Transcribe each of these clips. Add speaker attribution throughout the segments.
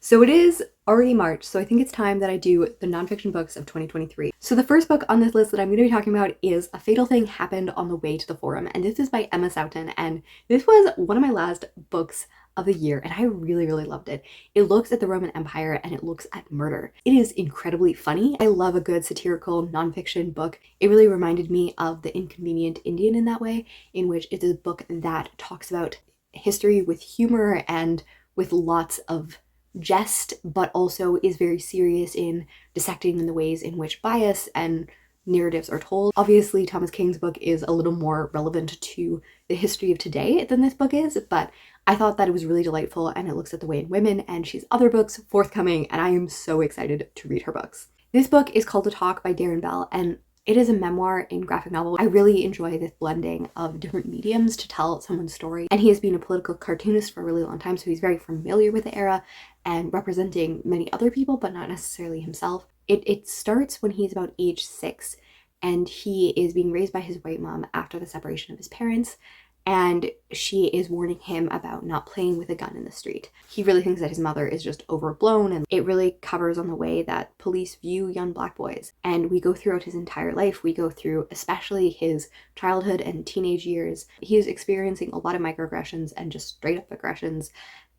Speaker 1: So it is already March, so I think it's time that I do the nonfiction books of 2023. So the first book on this list that I'm going to be talking about is A Fatal Thing Happened on the Way to the Forum, and this is by Emma Soughton, and this was one of my last books of the year, and I really loved it. It looks at the Roman Empire and it looks at murder. It is incredibly funny. I love a good satirical nonfiction book. It really reminded me of The Inconvenient Indian in that way, in which it is a book that talks about history with humor and with lots of jest, but also is very serious in dissecting in the ways in which bias and narratives are told. Obviously, Thomas King's book is a little more relevant to the history of today than this book is, but I thought that it was really delightful, and it looks at the way in women, and she's other books forthcoming, and I am so excited to read her books. This book is called To Talk by Darren Bell, and it is a memoir in graphic novel. I really enjoy this blending of different mediums to tell someone's story, and he has been a political cartoonist for a really long time, so he's very familiar with the era and representing many other people, but not necessarily himself. It starts when he's about age 6, and he is being raised by his white mom after the separation of his parents, and she is warning him about not playing with a gun in the street. He really thinks that his mother is just overblown, and it really covers on the way that police view young black boys. And we go throughout his entire life. We go through especially his childhood and teenage years. He is experiencing a lot of microaggressions and just straight up aggressions,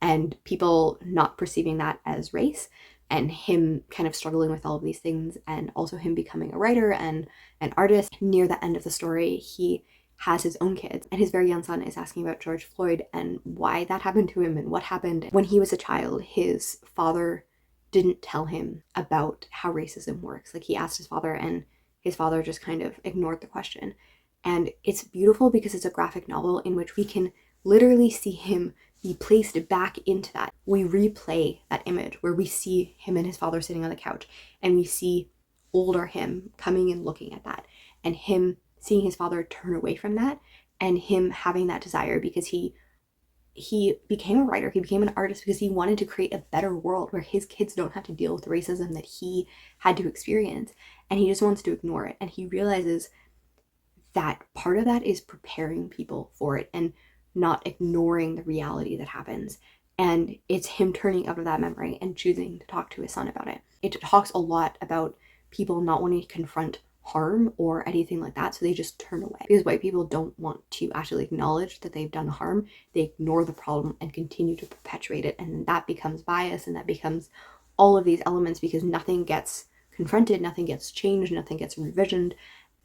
Speaker 1: and people not perceiving that as race, and him kind of struggling with all of these things, and also him becoming a writer and an artist. Near the end of the story, he has his own kids, and his very young son is asking about George Floyd and why that happened to him and what happened. When he was a child, his father didn't tell him about how racism works. Like, he asked his father, and his father just kind of ignored the question. And it's beautiful because it's a graphic novel in which we can literally see him be placed back into that. We replay that image where we see him and his father sitting on the couch, and we see older him coming and looking at that, and him seeing his father turn away from that, and him having that desire because he became a writer, he became an artist because he wanted to create a better world where his kids don't have to deal with the racism that he had to experience, and he just wants to ignore it. And he realizes that part of that is preparing people for it and not ignoring the reality that happens. And it's him turning out of that memory and choosing to talk to his son about it. It talks a lot about people not wanting to confront harm or anything like that, so they just turn away because white people don't want to actually acknowledge that they've done harm. They ignore the problem and continue to perpetuate it, and then that becomes bias, and that becomes all of these elements because nothing gets confronted, nothing gets changed, nothing gets revisioned,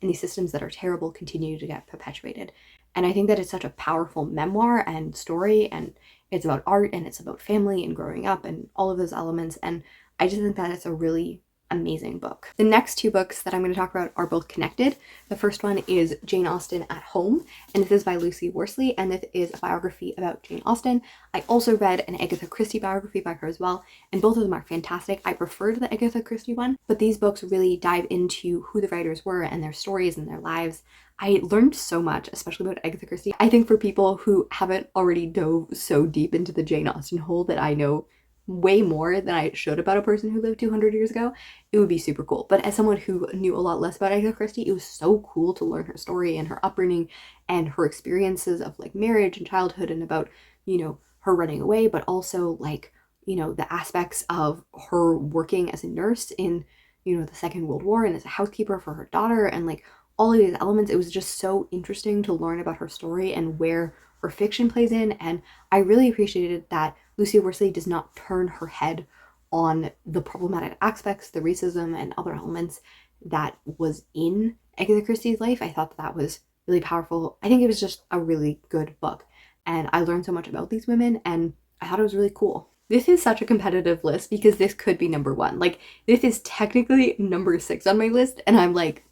Speaker 1: and these systems that are terrible continue to get perpetuated. And I think that it's such a powerful memoir and story, and it's about art, and it's about family and growing up and all of those elements, and I just think that it's a really amazing book. The next two books that I'm going to talk about are both connected. The first one is Jane Austen at Home, and this is by Lucy Worsley, and this is a biography about Jane Austen. I also read an Agatha Christie biography by her as well, and both of them are fantastic. I preferred the Agatha Christie one, but these books really dive into who the writers were and their stories and their lives. I learned so much, especially about Agatha Christie. I think for people who haven't already dove so deep into the Jane Austen hole that I know way more than I should about a person who lived 200 years ago, it would be super cool. But as someone who knew a lot less about Agatha Christie, it was so cool to learn her story and her upbringing and her experiences of like marriage and childhood, and about, you know, her running away, but also like, you know, the aspects of her working as a nurse in, you know, the Second World War and as a housekeeper for her daughter, and like all of these elements. It was just so interesting to learn about her story and where her fiction plays in, and I really appreciated that Lucy Worsley does not turn her head on the problematic aspects, the racism and other elements that was in Agatha Christie's life. I thought that was really powerful. I think it was just a really good book, and I learned so much about these women, and I thought it was really cool. This is such a competitive list because this could be number 1. Like, this is technically number 6 on my list, and I'm like,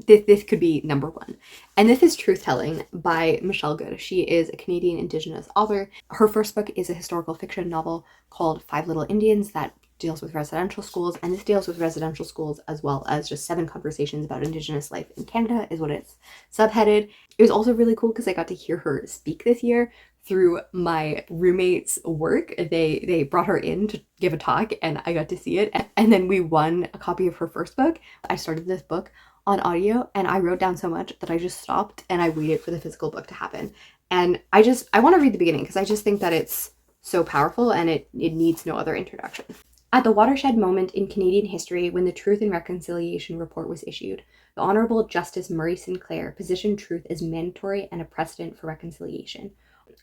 Speaker 1: this could be number 1. And this is Truth Telling by Michelle Good. She is a Canadian Indigenous author. Her first book is a historical fiction novel called Five Little Indians that deals with residential schools, and this deals with residential schools as well as just 7 conversations about Indigenous life in Canada is what it's subheaded. It was also really cool because I got to hear her speak this year through my roommate's work. They brought her in to give a talk, and I got to see it, and then we won a copy of her first book. I started this book on audio, and I wrote down so much that I just stopped and I waited for the physical book to happen. And I want to read the beginning because I just think that it's so powerful, and it needs no other introduction. At the watershed moment in Canadian history when the Truth and Reconciliation Report was issued, the Honourable Justice Murray Sinclair positioned truth as mandatory and a precedent for reconciliation,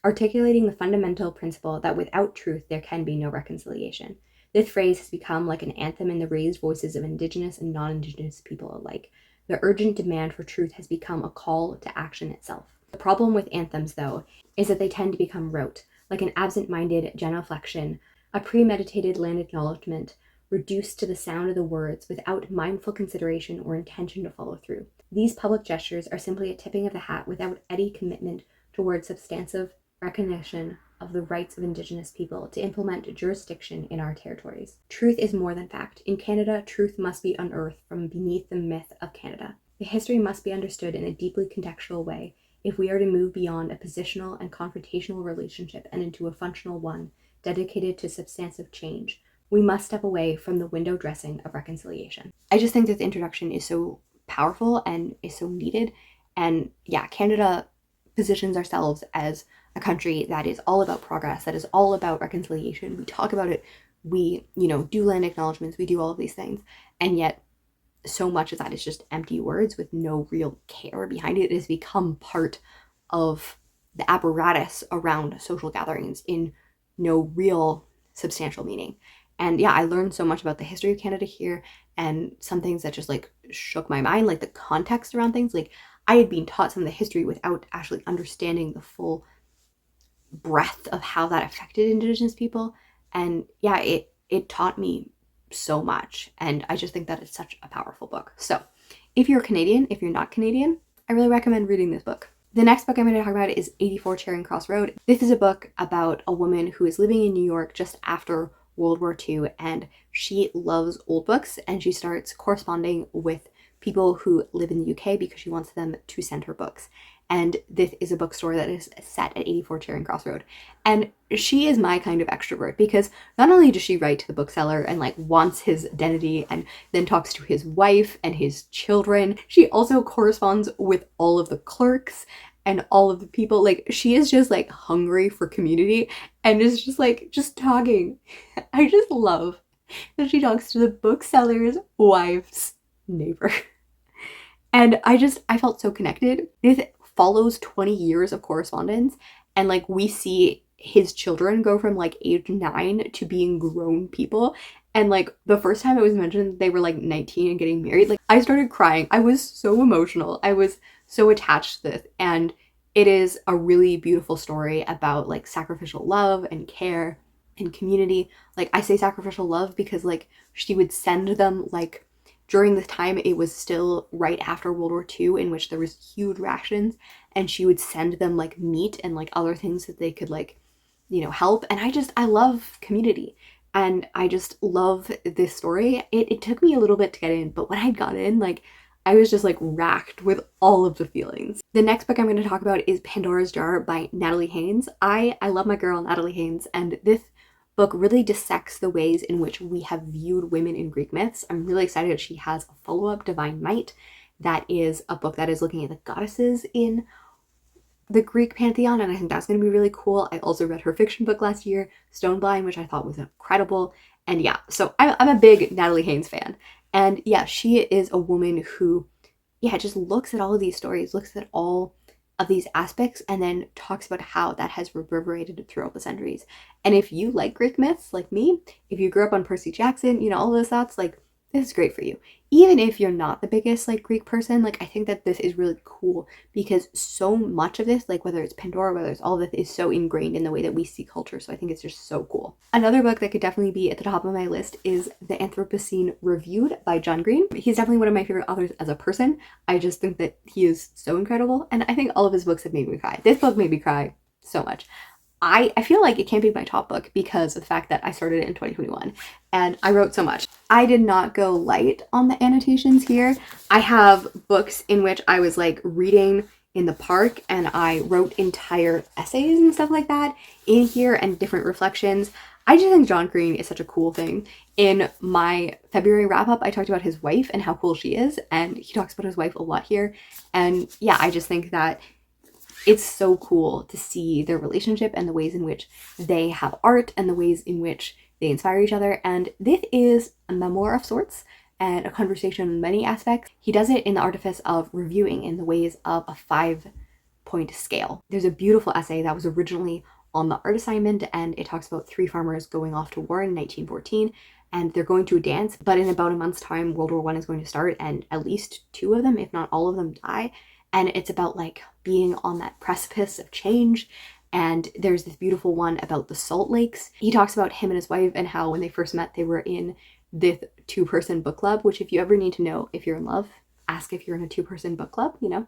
Speaker 1: articulating the fundamental principle that without truth there can be no reconciliation. This phrase has become like an anthem in the raised voices of Indigenous and non-Indigenous people alike. The urgent demand for truth has become a call to action itself. The problem with anthems, though, is that they tend to become rote, like an absent-minded genuflection, a premeditated land acknowledgement, reduced to the sound of the words without mindful consideration or intention to follow through. These public gestures are simply a tipping of the hat without any commitment towards substantive recognition of the rights of Indigenous people to implement jurisdiction in our territories. Truth is more than fact. In Canada, truth must be unearthed from beneath the myth of Canada. The history must be understood in a deeply contextual way if we are to move beyond a positional and confrontational relationship and into a functional one dedicated to substantive change. We must step away from the window dressing of reconciliation. I just think this introduction is so powerful and is so needed. And yeah, Canada positions ourselves as a country that is all about progress, that is all about reconciliation. We talk about it, we, do land acknowledgements, we do all of these things. And yet so much of that is just empty words with no real care behind it. It has become part of the apparatus around social gatherings in no real substantial meaning. And yeah, I learned so much about the history of Canada here, and some things that just like shook my mind, like the context around things. Like I had been taught some of the history without actually understanding the full breadth of how that affected Indigenous people. And yeah, it taught me so much. And I just think that it's such a powerful book. So if you're Canadian, if you're not Canadian, I really recommend reading this book. The next book I'm going to talk about is 84 Charing Cross Road. This is a book about a woman who is living in New York just after World War II, and she loves old books, and she starts corresponding with people who live in the UK because she wants them to send her books. And this is a bookstore that is set at 84 Charing Cross Road. And she is my kind of extrovert because not only does she write to the bookseller and like wants his identity and then talks to his wife and his children, she also corresponds with all of the clerks and all of the people. Like she is just like hungry for community and is just like just talking. I just love that she talks to the bookseller's wife's neighbor. And I felt so connected. This follows 20 years of correspondence, and like we see his children go from like age 9 to being grown people. And like the first time it was mentioned they were like 19 and getting married, like I started crying. I was so emotional. I was so attached to this, and it is a really beautiful story about like sacrificial love and care and community. Like I say sacrificial love because like she would send them like during the time it was still right after World War II, in which there was huge rations, and she would send them like meat and like other things that they could like, help. And I love community, and I just love this story. It took me a little bit to get in, but when I got in, like I was just like racked with all of the feelings. The next book I'm going to talk about is Pandoras Jar by Natalie Haynes. I love my girl Natalie Haynes, and this book really dissects the ways in which we have viewed women in Greek myths. I'm really excited that she has a follow-up, Divine Might, that is a book that is looking at the goddesses in the Greek pantheon, and I think that's going to be really cool. I also read her fiction book last year, Stoneblind, which I thought was incredible. And yeah, so I'm a big Natalie Haynes fan. And yeah, she is a woman who, just looks at all of these stories, looks at all of these aspects, and then talks about how that has reverberated throughout the centuries. And if you like Greek myths like me, if you grew up on Percy Jackson, all those thoughts, like this is great for you. Even if you're not the biggest like Greek person, like I think that this is really cool because so much of this, like whether it's Pandora, whether it's all of this, is so ingrained in the way that we see culture. So I think it's just so cool. Another book that could definitely be at the top of my list is The Anthropocene Reviewed by John Green. He's definitely one of my favorite authors as a person. I just think that he is so incredible, and I think all of his books have made me cry. This book made me cry so much. I feel like it can't be my top book because of the fact that I started it in 2021 and I wrote so much. I did not go light on the annotations here. I have books in which I was like reading in the park and I wrote entire essays and stuff like that in here and different reflections. I just think John Green is such a cool thing. In my February wrap up, I talked about his wife and how cool she is, and he talks about his wife a lot here. And yeah, I just think that it's so cool to see their relationship and the ways in which they have art and the ways in which they inspire each other. And this is a memoir of sorts and a conversation in many aspects. He does it in the artifice of reviewing in the ways of a 5-point scale. There's a beautiful essay that was originally on the art assignment, and it talks about 3 farmers going off to war in 1914, and they're going to a dance, but in about a month's time, World War I is going to start, and at least 2 of them, if not all of them, die. And it's about like being on that precipice of change. And there's this beautiful one about the Salt Lakes. He talks about him and his wife and how when they first met, they were in this 2-person book club, which if you ever need to know if you're in love, ask if you're in a 2-person book club, you know?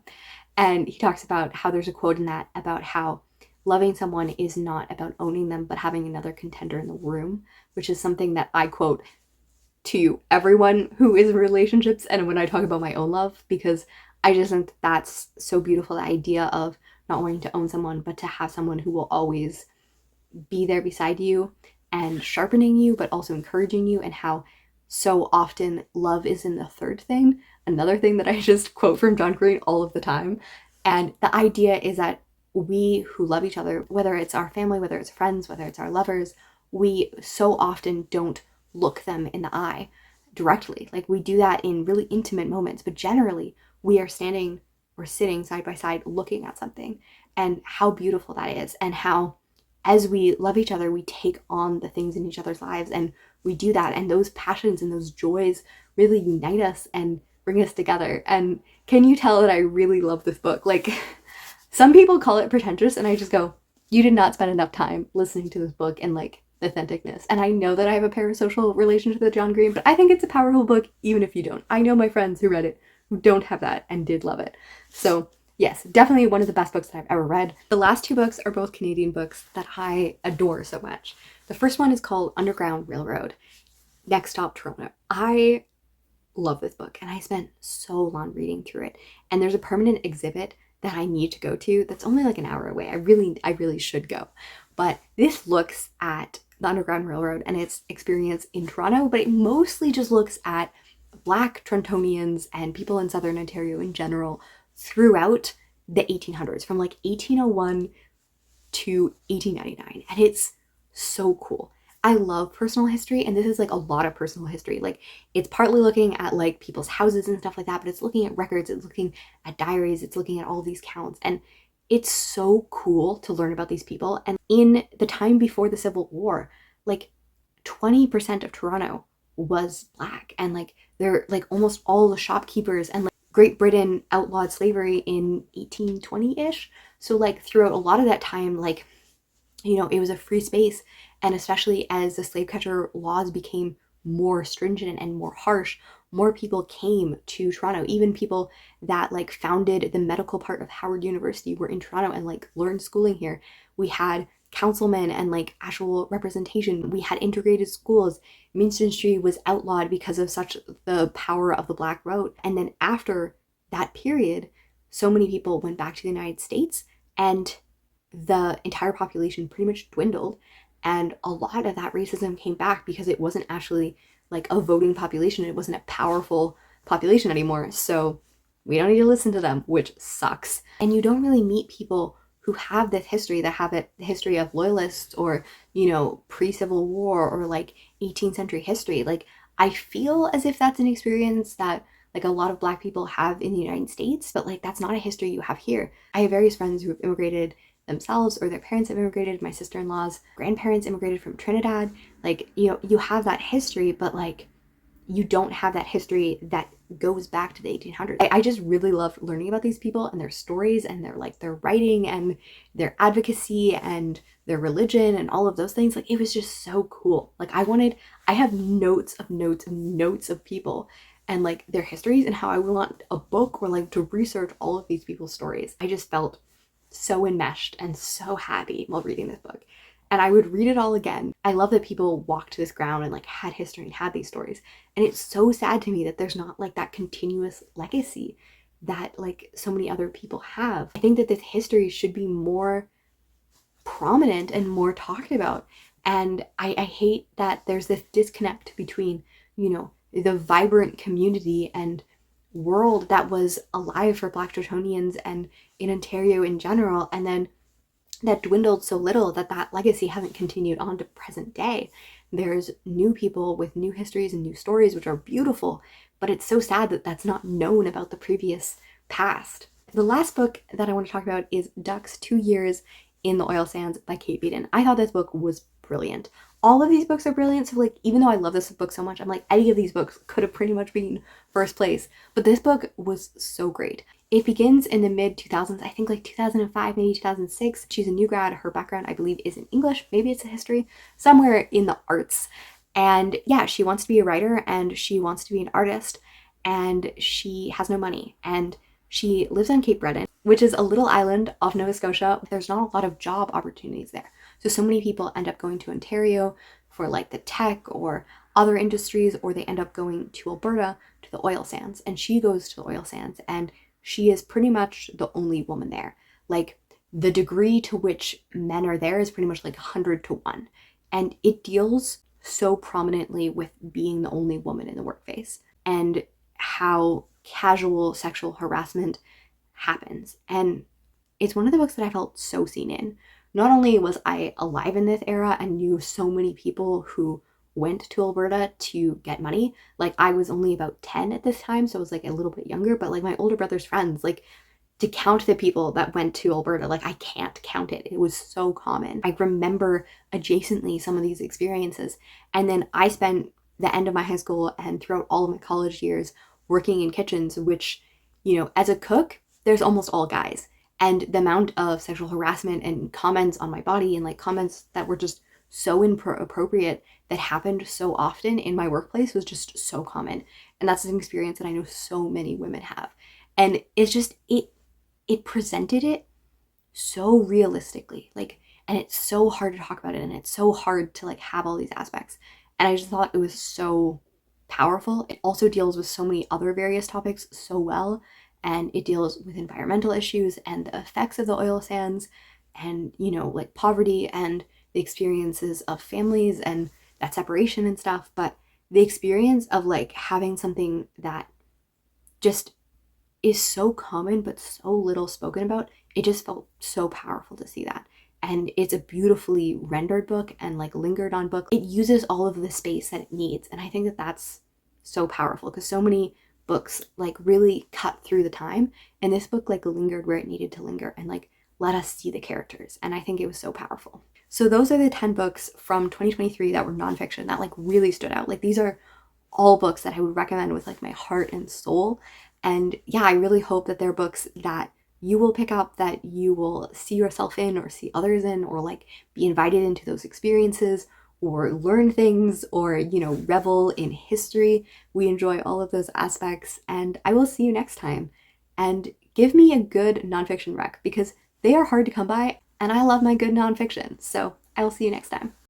Speaker 1: And he talks about how there's a quote in that about how loving someone is not about owning them, but having another contender in the room, which is something that I quote to everyone who is in relationships and when I talk about my own love, because I just think that's so beautiful, the idea of not wanting to own someone, but to have someone who will always be there beside you and sharpening you, but also encouraging you, and how so often love is in the third thing. Another thing that I just quote from John Green all of the time. And the idea is that we who love each other, whether it's our family, whether it's friends, whether it's our lovers, we so often don't look them in the eye directly. Like we do that in really intimate moments, but generally we are standing or sitting side by side looking at something, and how beautiful that is, and how as we love each other, we take on the things in each other's lives, and we do that, and those passions and those joys really unite us and bring us together. And can you tell that I really love this book? Like, some people call it pretentious, and I just go, you did not spend enough time listening to this book and like authenticness. And I know that I have a parasocial relationship with John Green, but I think it's a powerful book even if you don't. I know my friends who read it who don't have that and did love it. So yes, definitely one of the best books that I've ever read. The last 2 books are both Canadian books that I adore so much. The first one is called Underground Railroad, Next Stop Toronto. I love this book and I spent so long reading through it. And there's a permanent exhibit that I need to go to that's only like an hour away. I really should go. But this looks at the Underground Railroad and its experience in Toronto, but it mostly just looks at Black Torontonians and people in Southern Ontario in general throughout the 1800s, from like 1801 to 1899. And it's so cool. I love personal history, and this is like a lot of personal history. Like, it's partly looking at like people's houses and stuff like that, but it's looking at records, it's looking at diaries, it's looking at all these counts, and it's so cool to learn about these people. And in the time before the Civil War, like 20% of Toronto was Black, and like they're like almost all the shopkeepers, and like Great Britain outlawed slavery in 1820-ish. So like throughout a lot of that time, like, you know, it was a free space. And especially as the slave catcher laws became more stringent and more harsh, more people came to Toronto. Even people that like founded the medical part of Howard University were in Toronto and like learned schooling here. We had councilmen and like actual representation. We had integrated schools. Ministry was outlawed because of such the power of the Black vote. And then after that period, so many people went back to the United States, and the entire population pretty much dwindled. And a lot of that racism came back because it wasn't actually like a voting population. It wasn't a powerful population anymore. So we don't need to listen to them, which sucks. And you don't really meet people who have this history, that have it, the history of loyalists or, you know, pre-Civil War or like 18th century history. Like, I feel as if that's an experience that like a lot of Black people have in the United States, but like that's not a history you have here. I have various friends who have immigrated themselves, or their parents have immigrated. My sister-in-law's grandparents immigrated from Trinidad. Like, you know, you have that history, but like you don't have that history that goes back to the 1800s. I just really love learning about these people and their stories and their like their writing and their advocacy and their religion and all of those things. Like, it was just so cool. Like, I have notes of people and like their histories, and how I would want a book or like to research all of these people's stories. I just felt so enmeshed and so happy while reading this book. And I would read it all again. I love that people walked this ground and like had history and had these stories. And it's so sad to me that there's not like that continuous legacy that like so many other people have. I think that this history should be more prominent and more talked about. And I hate that there's this disconnect between, you know, the vibrant community and world that was alive for Black Tritonians and in Ontario in general, and then that dwindled so little that that legacy hasn't continued on to present day. There's new people with new histories and new stories, which are beautiful, but it's so sad that that's not known about the previous past. The last book that I want to talk about is Ducks 2 Years in the Oil Sands by Kate Beaton. I thought this book was brilliant. All of these books are brilliant, so like even though I love this book so much, I'm like any of these books could have pretty much been first place, but this book was so great. It begins in the mid 2000s, I think like 2005, maybe 2006. She's a new grad. Her background, I believe, is in English. Maybe it's a history, somewhere in the arts. And yeah, she wants to be a writer and she wants to be an artist, and she has no money. And she lives on Cape Breton, which is a little island off Nova Scotia. There's not a lot of job opportunities there. So many people end up going to Ontario for like the tech or other industries, or they end up going to Alberta to the oil sands. And she goes to the oil sands, and she is pretty much the only woman there. Like the degree to which men are there is pretty much like 100 to 1. And it deals so prominently with being the only woman in the workplace and how casual sexual harassment happens. And it's one of the books that I felt so seen in. Not only was I alive in this era and knew so many people who went to Alberta to get money. Like I was only about 10 at this time, so I was like a little bit younger, but like my older brother's friends, like to count the people that went to Alberta, like I can't count it. It was so common. I remember adjacently some of these experiences. And then I spent the end of my high school and throughout all of my college years working in kitchens, which, you know, as a cook, there's almost all guys. And the amount of sexual harassment and comments on my body and like comments that were just so inappropriate that happened so often in my workplace was just so common. And that's an experience that I know so many women have. And it's just, it presented it so realistically, like, and it's so hard to talk about it, and it's so hard to like have all these aspects. And I just thought it was so powerful. It also deals with so many other various topics so well, and it deals with environmental issues and the effects of the oil sands and, you know, like poverty and the experiences of families and that separation and stuff. But the experience of like having something that just is so common but so little spoken about, it just felt so powerful to see that. And it's a beautifully rendered book and like lingered on book. It uses all of the space that it needs, and I think that that's so powerful because so many books like really cut through the time, and this book like lingered where it needed to linger and like let us see the characters, and I think it was so powerful. So those are the 10 books from 2023 that were nonfiction that like really stood out. Like these are all books that I would recommend with like my heart and soul. And yeah, I really hope that they're books that you will pick up, that you will see yourself in or see others in, or like be invited into those experiences or learn things or, you know, revel in history. We enjoy all of those aspects, and I will see you next time. And give me a good nonfiction rec because they are hard to come by, and I love my good nonfiction. So I will see you next time.